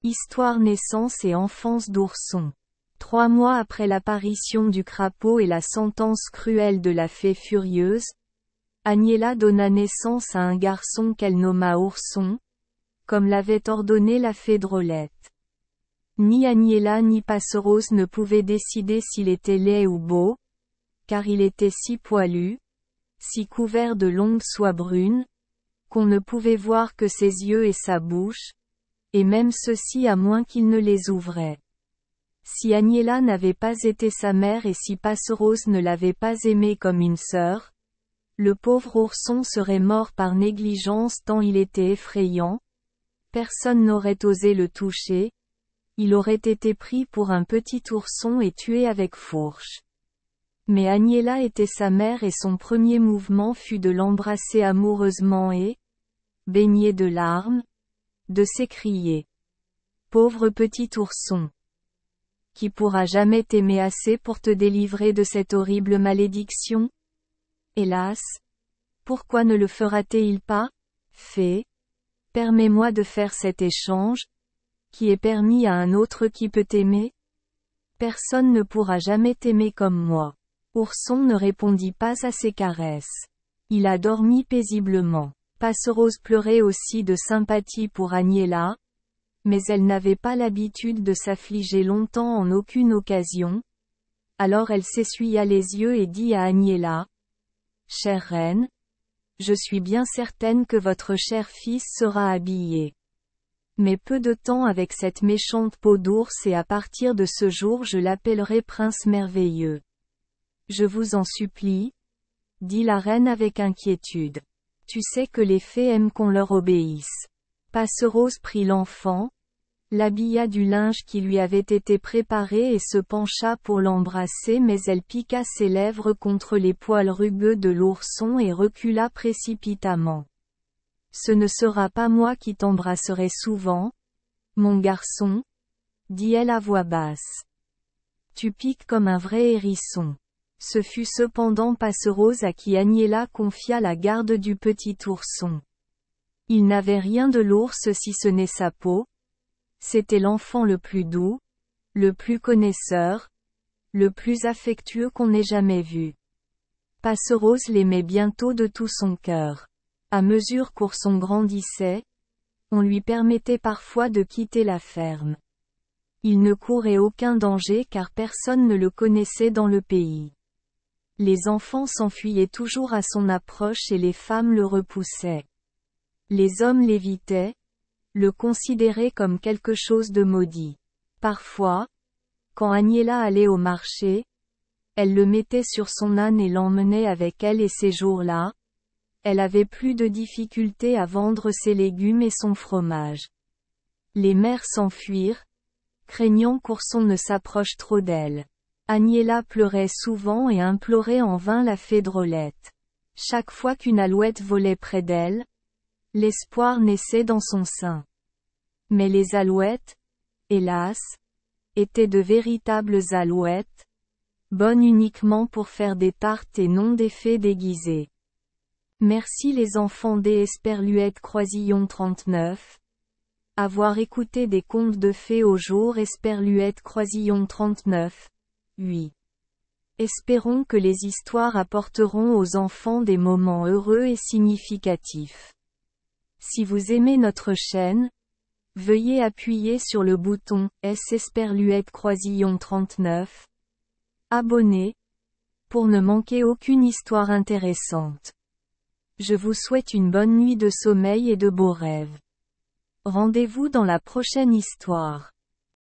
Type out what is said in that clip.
Histoire naissance et enfance d'ourson. 3 mois après l'apparition du crapaud et la sentence cruelle de la fée furieuse, Agnella donna naissance à un garçon qu'elle nomma Ourson, comme l'avait ordonné la fée Drôlette. Ni Agnella ni Passerose ne pouvaient décider s'il était laid ou beau, car il était si poilu, si couvert de longues soies brunes, qu'on ne pouvait voir que ses yeux et sa bouche, et même ceux-ci à moins qu'il ne les ouvrait. Si Agnella n'avait pas été sa mère et si Passerose ne l'avait pas aimé comme une sœur, le pauvre ourson serait mort par négligence tant il était effrayant, personne n'aurait osé le toucher, il aurait été pris pour un petit ourson et tué avec fourche. Mais Agnella était sa mère et son premier mouvement fut de l'embrasser amoureusement et, baigné de larmes, de s'écrier. Pauvre petit ourson! Qui pourra jamais t'aimer assez pour te délivrer de cette horrible malédiction? Hélas! Pourquoi ne le fera-t-il pas? Fée! Permets-moi de faire cet échange, qui est permis à un autre qui peut t'aimer? Personne ne pourra jamais t'aimer comme moi. Ourson ne répondit pas à ses caresses. Il a dormi paisiblement. Passerose pleurait aussi de sympathie pour Agnella, mais elle n'avait pas l'habitude de s'affliger longtemps en aucune occasion. Alors elle s'essuya les yeux et dit à Agnella: « Chère reine, je suis bien certaine que votre cher fils sera habillé. Mais peu de temps avec cette méchante peau d'ours et à partir de ce jour je l'appellerai prince merveilleux. Je vous en supplie, » dit la reine avec inquiétude. « Tu sais que les fées aiment qu'on leur obéisse. » Passerose prit l'enfant, l'habilla du linge qui lui avait été préparé et se pencha pour l'embrasser mais elle piqua ses lèvres contre les poils rugueux de l'ourson et recula précipitamment. « Ce ne sera pas moi qui t'embrasserai souvent, mon garçon, » dit-elle à voix basse. « Tu piques comme un vrai hérisson. » Ce fut cependant Passerose à qui Agnella confia la garde du petit ourson. Il n'avait rien de l'ours si ce n'est sa peau. C'était l'enfant le plus doux, le plus connaisseur, le plus affectueux qu'on ait jamais vu. Passerose l'aimait bientôt de tout son cœur. À mesure qu'Ourson grandissait, on lui permettait parfois de quitter la ferme. Il ne courait aucun danger car personne ne le connaissait dans le pays. Les enfants s'enfuyaient toujours à son approche et les femmes le repoussaient. Les hommes l'évitaient, le considéraient comme quelque chose de maudit. Parfois, quand Agnella allait au marché, elle le mettait sur son âne et l'emmenait avec elle et ces jours-là, elle avait plus de difficulté à vendre ses légumes et son fromage. Les mères s'enfuirent, craignant qu'Ourson ne s'approche trop d'elle. Agnella pleurait souvent et implorait en vain la fée Drôlette. Chaque fois qu'une alouette volait près d'elle, l'espoir naissait dans son sein. Mais les alouettes, hélas, étaient de véritables alouettes, bonnes uniquement pour faire des tartes et non des fées déguisées. Merci les enfants des Esperluette Croisillon 39. Avoir écouté des contes de fées au jour Esperluette Croisillon 39. Oui. Espérons que les histoires apporteront aux enfants des moments heureux et significatifs. Si vous aimez notre chaîne, veuillez appuyer sur le bouton S Esperluette Croisillon 39. Abonner, pour ne manquer aucune histoire intéressante. Je vous souhaite une bonne nuit de sommeil et de beaux rêves. Rendez-vous dans la prochaine histoire.